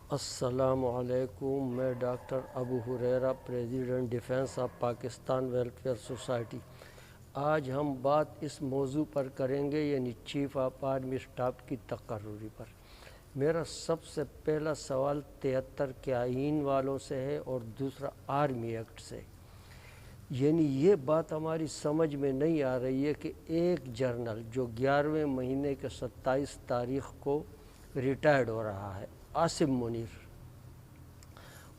السلام علیکم، میں doctor Abu Hurairah, president defence of Pakistan welfare society. آج ہم بات اس موضوع پر کریں گے، یعنی چیف آف آرمی اسٹاف کی تقرری پر۔ میرا سب سے پہلا سوال 73 کے آئین والوں سے ہے اور دوسرا آرمی ایکٹ سے۔ یعنی یہ بات ہماری سمجھ میں نہیں آ رہی ہے کہ ایک جرنل جو 11ویں مہینے کے 27 تاریخ کو ریٹائرڈ ہو رہا ہے، عاصم منیر،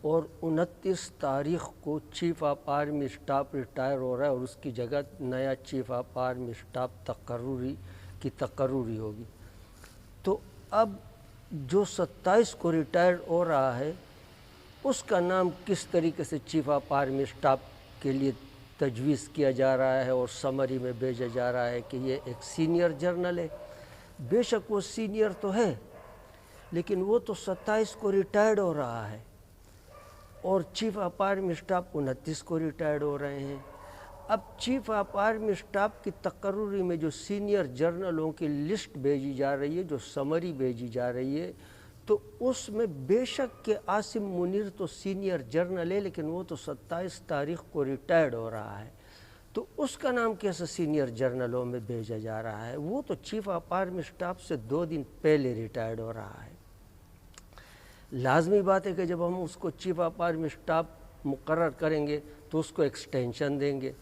اور 29 تاریخ کو chief of army staff retire ہو رہا ہے اور اس کی جگہ نیا چیف آف آرمی اسٹاف تقرری ہوگی۔ تو اب جو 27 کو ریٹائر ہو رہا ہے اس کا نام کس طریقے سے چیف آف آرمی اسٹاف کے لیے تجویز کیا جا رہا ہے اور سمری میں بھیجا جا رہا ہے کہ یہ ایک سینئر جرنل ہے۔ بے شک وہ سینئر تو ہے، لیکن وہ تو 27 کو ریٹائرڈ ہو رہا ہے اور چیف آف آرمی اسٹاف 29 کو ریٹائرڈ ہو رہے ہیں۔ اب چیف آف آرمی اسٹاف کی تقرری میں جو سینئر جرنلوں کی لسٹ بھیجی جا رہی ہے، جو سمری بھیجی جا رہی ہے، تو اس میں بے شک کہ عاصم منیر تو سینئر جرنل ہے، لیکن وہ تو 27 تاریخ کو ریٹائرڈ ہو رہا ہے، تو اس کا نام کیسے سینئر جرنلوں میں بھیجا جا رہا ہے؟ وہ تو چیف آف آرمی اسٹاف سے 2 دن پہلے ریٹائرڈ ہو رہا ہے۔ لازمی بات ہے کہ جب ہم اس کو چیف آف آرمی اسٹاف مقرر کریں گے تو اس کو ایکسٹینشن دیں گے،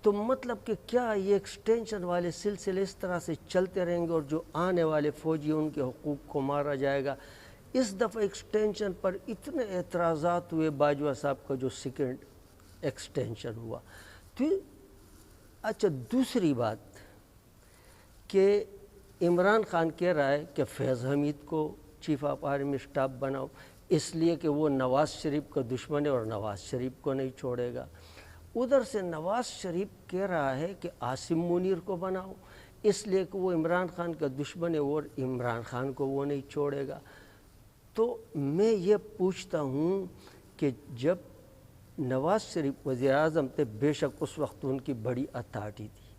تو مطلب کہ کیا یہ ایکسٹینشن والے سلسلے اس طرح سے چلتے رہیں گے اور جو آنے والے فوجی ان کے حقوق کو مارا جائے گا؟ اس دفعہ ایکسٹینشن پر اتنے اعتراضات ہوئے، باجوہ صاحب کا جو سیکنڈ ایکسٹینشن ہوا۔ تو اچھا، دوسری بات کہ عمران خان کہہ رہا ہے کہ فیض حمید کو چیف آف آرمی اسٹاف بناؤ، اس لیے کہ وہ نواز شریف کا دشمن ہے اور نواز شریف کو نہیں چھوڑے گا۔ ادھر سے نواز شریف کہہ رہا ہے کہ عاصم منیر کو بناؤ، اس لیے کہ وہ عمران خان کا دشمن ہے اور عمران خان کو وہ نہیں چھوڑے گا۔ تو میں یہ پوچھتا ہوں کہ جب نواز شریف وزیر اعظم تھے، بے شک اس وقت ان کی بڑی اتھارٹی تھی،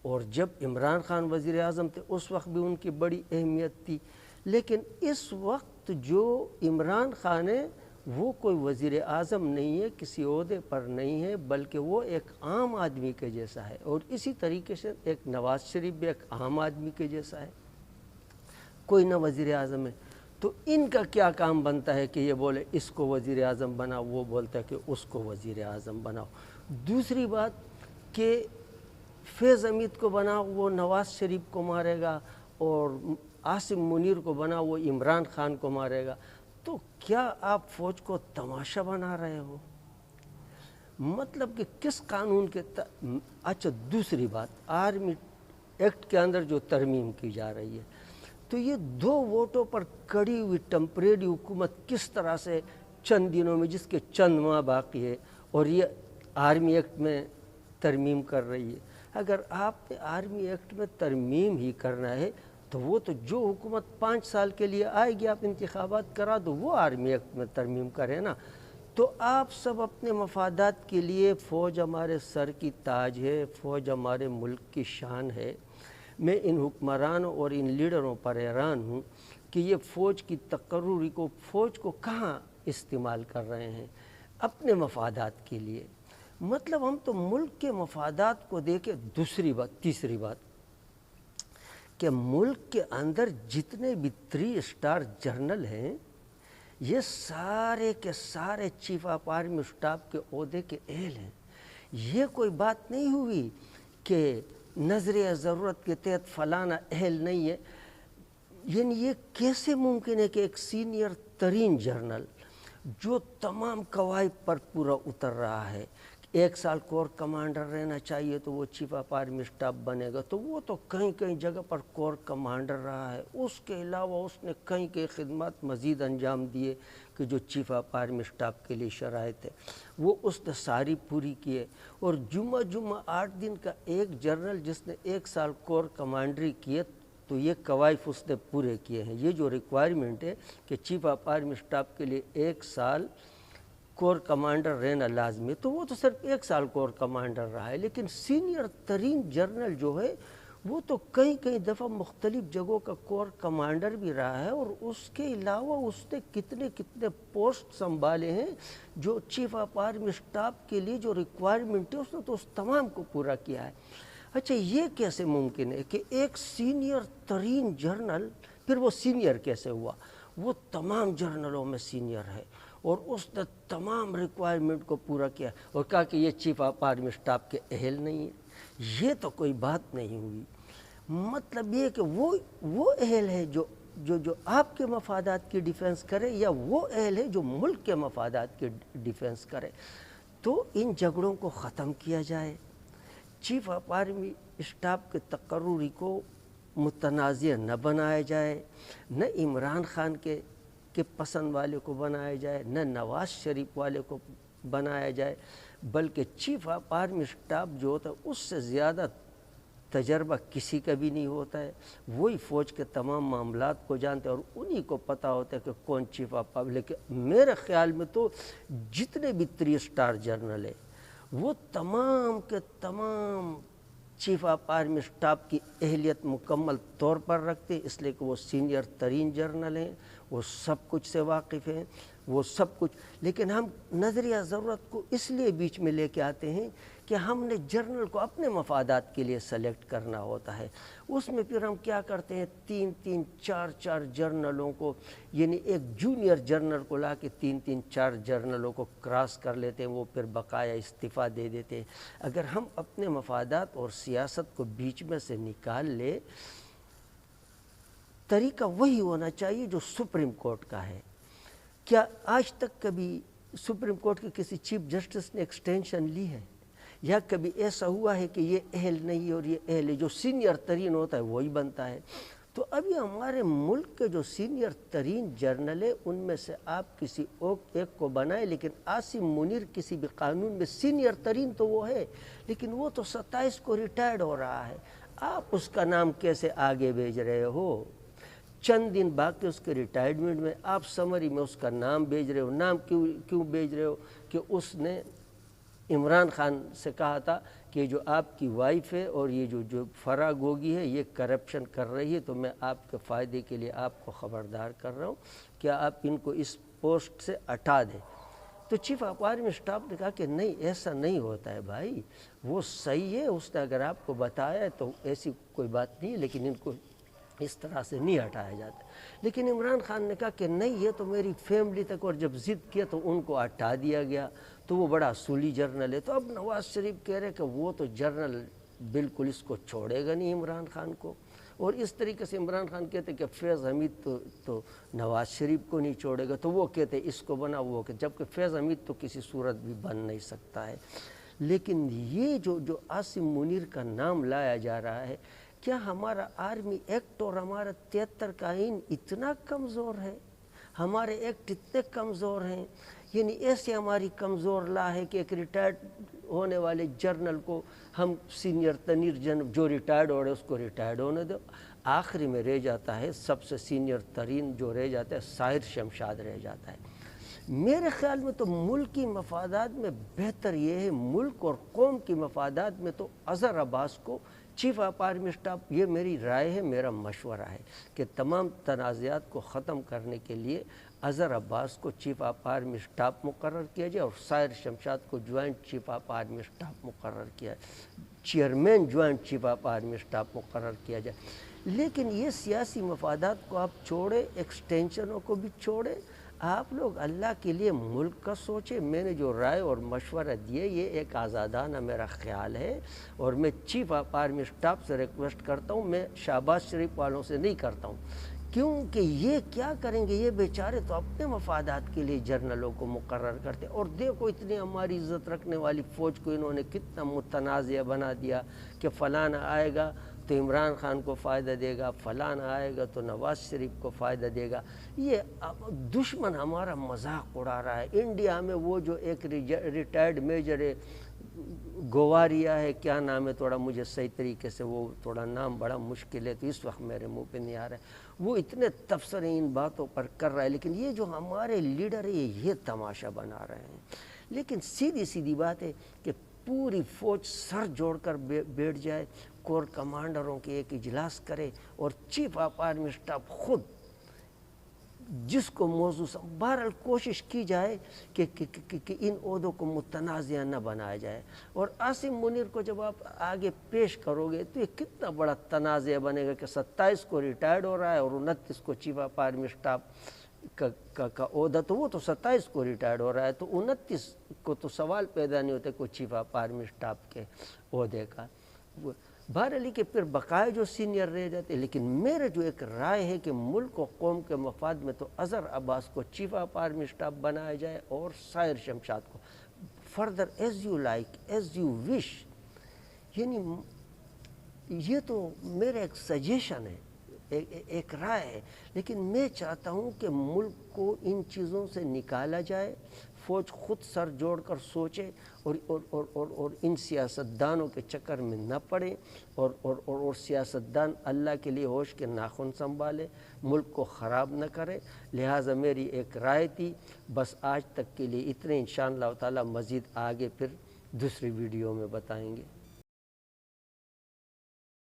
اور جب عمران خان وزیر اعظم تھے اس وقت بھی ان کی بڑی اہمیت تھی، لیکن اس وقت جو عمران خان ہے وہ کوئی وزیر اعظم نہیں ہے، کسی عہدے پر نہیں ہے، بلکہ وہ ایک عام آدمی کے جیسا ہے، اور اسی طریقے سے ایک نواز شریف بھی ایک عام آدمی کے جیسا ہے، کوئی نہ وزیر اعظم ہے۔ تو ان کا کیا کام بنتا ہے کہ یہ بولے اس کو وزیر اعظم بناؤ، وہ بولتا ہے کہ اس کو وزیر اعظم بناؤ؟ دوسری بات کہ فیض حمید کو بناؤ، وہ نواز شریف کو مارے گا، اور عاصم منیر کو بنا وہ عمران خان کو مارے گا۔ تو کیا آپ فوج کو تماشا بنا رہے ہو؟ مطلب کہ کس قانون کے اچھا، دوسری بات، آرمی ایکٹ کے اندر جو ترمیم کی جا رہی ہے، تو یہ 2 ووٹوں پر کڑی ہوئی ٹمپریری حکومت کس طرح سے چند دنوں میں، جس کے چند ماہ باقی ہے، اور یہ آرمی ایکٹ میں ترمیم کر رہی ہے؟ اگر آپ نے آرمی ایکٹ میں ترمیم ہی کرنا ہے تو وہ تو جو حکومت 5 سال کے لیے آئے گی، آپ انتخابات کرا دو، وہ آرمی ایکٹ میں ترمیم کریں نا۔ تو آپ سب اپنے مفادات کے لیے، فوج ہمارے سر کی تاج ہے، فوج ہمارے ملک کی شان ہے۔ میں ان حکمرانوں اور ان لیڈروں پر حیران ہوں کہ یہ فوج کی تقرری کو، فوج کو کہاں استعمال کر رہے ہیں؟ اپنے مفادات کے لیے۔ مطلب ہم تو ملک کے مفادات کو دیکھیں۔ دوسری بات، تیسری بات کہ ملک کے اندر جتنے بھی 3 اسٹار جرنل ہیں، یہ سارے کے سارے چیف آف آرمی اسٹاف کے عہدے کے اہل ہیں۔ یہ کوئی بات نہیں ہوئی کہ نظریہ ضرورت کے تحت فلانا اہل نہیں ہے۔ یعنی یہ کیسے ممکن ہے کہ ایک سینئر ترین جرنل جو تمام قواعد پر پورا اتر رہا ہے، 1 سال کور کمانڈر رہنا چاہیے تو وہ چیف آف آرمی اسٹاف بنے گا، تو وہ تو کہیں کہیں جگہ پر کور کمانڈر رہا ہے، اس کے علاوہ اس نے کہیں کہیں خدمات مزید انجام دیے کہ جو چیف آف آرمی اسٹاف کے لیے شرائط ہے، وہ اس نے ساری پوری کیے۔ اور جمعہ 8 دن کا ایک جرنل جس نے 1 سال کور کمانڈری کیے، تو یہ قوائف اس نے پورے کیے ہیں۔ یہ جو ریکوائرمنٹ ہے کہ چیف آف آرمی اسٹاف کے لیے 1 سال کور کمانڈر رہنا لازمی ہے، تو وہ تو صرف 1 سال کور کمانڈر رہا ہے، لیکن سینئر ترین جرنل جو ہے وہ تو کئی دفعہ مختلف جگہوں کا کور کمانڈر بھی رہا ہے، اور اس کے علاوہ اس نے کتنے پوسٹ سنبھالے ہیں جو چیف آف آرمی اسٹاف کے لیے جو ریکوائرمنٹ ہے اس نے تو اس تمام کو پورا کیا ہے۔ اچھا یہ کیسے ممکن ہے کہ ایک سینئر ترین جرنل، پھر وہ سینئر کیسے ہوا؟ وہ تمام جرنلوں میں سینئر ہے، اور اس نے تمام ریکوائرمنٹ کو پورا کیا اور کہا کہ یہ چیف آف آرمی اسٹاف کے اہل نہیں ہے۔ یہ تو کوئی بات نہیں ہوئی۔ مطلب یہ کہ وہ اہل ہے جو آپ کے مفادات کی ڈیفنس کرے، یا وہ اہل ہے جو ملک کے مفادات کی ڈیفنس کرے؟ تو ان جھگڑوں کو ختم کیا جائے، چیف آف آرمی اسٹاف کے تقرری کو متنازع نہ بنایا جائے، نہ عمران خان کے پسند والے کو بنایا جائے، نہ نواز شریف والے کو بنایا جائے، بلکہ چیف آف آرمی اسٹاف جو ہوتا ہے اس سے زیادہ تجربہ کسی کا بھی نہیں ہوتا ہے، وہی فوج کے تمام معاملات کو جانتے ہیں، اور انہی کو پتہ ہوتا ہے کہ کون چیف آف آرمی۔ لیکن میرے خیال میں تو جتنے بھی 3 اسٹار جرنل ہیں وہ تمام کے تمام چیف آف آرمی اسٹاف کی اہلیت مکمل طور پر رکھتے ہیں، اس لیے کہ وہ سینئر ترین جرنل ہیں، وہ سب کچھ سے واقف ہیں، وہ سب کچھ۔ لیکن ہم نظریہ ضرورت کو اس لیے بیچ میں لے کے آتے ہیں کہ ہم نے جرنل کو اپنے مفادات کے لیے سلیکٹ کرنا ہوتا ہے، اس میں پھر ہم کیا کرتے ہیں 3 4 جرنلوں کو، یعنی ایک جونیئر جرنل کو لا کے 3 4 جرنلوں کو کراس کر لیتے ہیں، وہ پھر بقایا استعفیٰ دے دیتے ہیں۔ اگر ہم اپنے مفادات اور سیاست کو بیچ میں سے نکال لے، طریقہ وہی ہونا چاہیے جو سپریم کورٹ کا ہے۔ کیا آج تک کبھی سپریم کورٹ کے کسی چیف جسٹس نے ایکسٹینشن لی ہے؟ یا کبھی ایسا ہوا ہے کہ یہ اہل نہیں اور یہ اہل ہے؟ جو سینئر ترین ہوتا ہے وہی بنتا ہے۔ تو ابھی ہمارے ملک کے جو سینئر ترین جرنل ہے ان میں سے آپ کسی ایک کو بنائیں، لیکن عاصم منیر کسی بھی قانون میں سینئر ترین تو وہ ہے، لیکن وہ تو 27 کو ریٹائرڈ ہو رہا ہے، آپ اس کا نام کیسے آگے بھیج رہے ہو؟ چند دن باقی اس کے ریٹائرمنٹ میں آپ سمری میں اس کا نام بھیج رہے ہو۔ نام کیوں بھیج رہے ہو؟ کہ اس نے عمران خان سے کہا تھا کہ جو آپ کی وائف ہے اور یہ جو فرا گوگی ہے یہ کرپشن کر رہی ہے، تو میں آپ کے فائدے کے لیے آپ کو خبردار کر رہا ہوں، کیا آپ ان کو اس پوسٹ سے ہٹا دیں؟ تو چیف آف آرمی اسٹاف نے کہا کہ نہیں، ایسا نہیں ہوتا ہے بھائی، وہ صحیح ہے، اس نے اگر آپ کو بتایا ہے تو ایسی کوئی بات نہیں ہے، لیکن ان کو اس طرح سے نہیں ہٹایا جاتا۔ لیکن عمران خان نے کہا کہ نہیں، یہ تو میری فیملی تک، اور جب ضد کیا تو ان کو ہٹا دیا گیا، تو وہ بڑا اصولی جرنل ہے۔ تو اب نواز شریف کہہ رہے کہ وہ تو جرنل بالکل اس کو چھوڑے گا نہیں عمران خان کو، اور اس طریقے سے عمران خان کہتے کہ فیض حمید تو نواز شریف کو نہیں چھوڑے گا، تو وہ کہتے اس کو بنا، وہ کہ جبکہ فیض حمید تو کسی صورت بھی بن نہیں سکتا ہے۔ لیکن یہ جو عاصم منیر کا نام لایا جا رہا ہے، کیا ہمارا آرمی ایکٹ اور ہمارا 73 کا آئین اتنا کمزور ہے؟ ہمارے ایکٹ اتنے کمزور ہیں، یعنی ایسے ہماری کمزور لا ہے کہ ایک ریٹائرڈ ہونے والے جرنل کو ہم سینئر ترین جرنل جو ریٹائرڈ ہو رہے اس کو ریٹائرڈ ہونے دو، آخری میں رہ جاتا ہے سب سے سینئر ترین جو رہ جاتا ہے ساحر شمشاد رہ جاتا ہے۔ میرے خیال میں تو ملکی مفادات میں بہتر یہ ہے، ملک اور قوم کی مفادات میں تو اظہر عباس کو چیف آف آرمی اسٹاف، یہ میری رائے ہے، میرا مشورہ ہے کہ تمام تنازعات کو ختم کرنے کے لیے اظہر عباس کو چیف آف آرمی اسٹاف مقرر کیا جائے، اور ساحر شمشاد کو joint chief of army staff مقرر کیا جائے، chairman joint chief of army staff مقرر کیا جائے۔ لیکن یہ سیاسی مفادات کو آپ چھوڑے، ایکسٹینشنوں کو بھی چھوڑے، آپ لوگ اللہ کے لیے ملک کا سوچیں۔ میں نے جو رائے اور مشورہ دیے یہ ایک آزادانہ میرا خیال ہے، اور میں چیف آف آرمی اسٹاف سے ریکویسٹ کرتا ہوں، میں شہباز شریف والوں سے نہیں کرتا ہوں، کیونکہ یہ کیا کریں گے، یہ بیچارے تو اپنے مفادات کے لیے جرنلوں کو مقرر کرتے، اور دیکھو اتنی ہماری عزت رکھنے والی فوج کو انہوں نے کتنا متنازع بنا دیا کہ فلانا آئے گا تو عمران خان کو فائدہ دے گا، فلانا آئے گا تو نواز شریف کو فائدہ دے گا۔ یہ دشمن ہمارا مذاق اڑا رہا ہے۔ انڈیا میں وہ جو ایک ریٹائرڈ میجر ہے، گواریا ہے، کیا نام ہے، تھوڑا مجھے صحیح طریقے سے وہ تھوڑا نام بڑا مشکل ہے تو اس وقت میرے منہ پہ نہیں آ رہا ہے، وہ اتنے تبصرے ان باتوں پر کر رہا ہے، لیکن یہ جو ہمارے لیڈر ہیں یہ تماشا بنا رہے ہیں۔ لیکن سیدھی بات ہے کہ پوری فوج سر جوڑ کر بیٹھ جائے، کور کمانڈروں کی ایک اجلاس کرے اور چیف آف آرمی اسٹاف خود جس کو موضوع بہرحال کوشش کی جائے کہ ان عہدوں کو متنازع نہ بنایا جائے. اور عاصم منیر کو جب آپ آگے پیش کرو گے تو یہ کتنا بڑا تنازع بنے گا کہ 27 کو ریٹائرڈ ہو رہا ہے اور 29 کو چیف آف آرمی اسٹاف کا عہدہ, تو وہ تو 27 کو ریٹائرڈ ہو رہا ہے, تو 29 کو تو سوال پیدا نہیں ہوتے کوئی چیف آف آرمی اسٹاف کے عہدے کا. بہرحال کہ پھر بقائے جو سینئر رہ جاتے. لیکن میرے جو ایک رائے ہے کہ ملک و قوم کے مفاد میں تو اظہر عباس کو چیف آف آرمی اسٹاف بنایا جائے اور سائر شمشاد کو. Further as you like, as you wish. یعنی یہ تو میرا ایک سجیشن ہے, ایک رائے ہے, لیکن میں چاہتا ہوں کہ ملک کو ان چیزوں سے نکالا جائے. فوج خود سر جوڑ کر سوچے اور ان سیاستدانوں کے چکر میں نہ پڑے, اور سیاستدان اللہ کے لیے ہوش کے ناخن سنبھالے, ملک کو خراب نہ کرے. لہٰذا میری ایک رائے تھی. بس آج تک کے لیے اتنے. انشاءاللہ تعالی مزید آگے پھر دوسری ویڈیو میں بتائیں گے.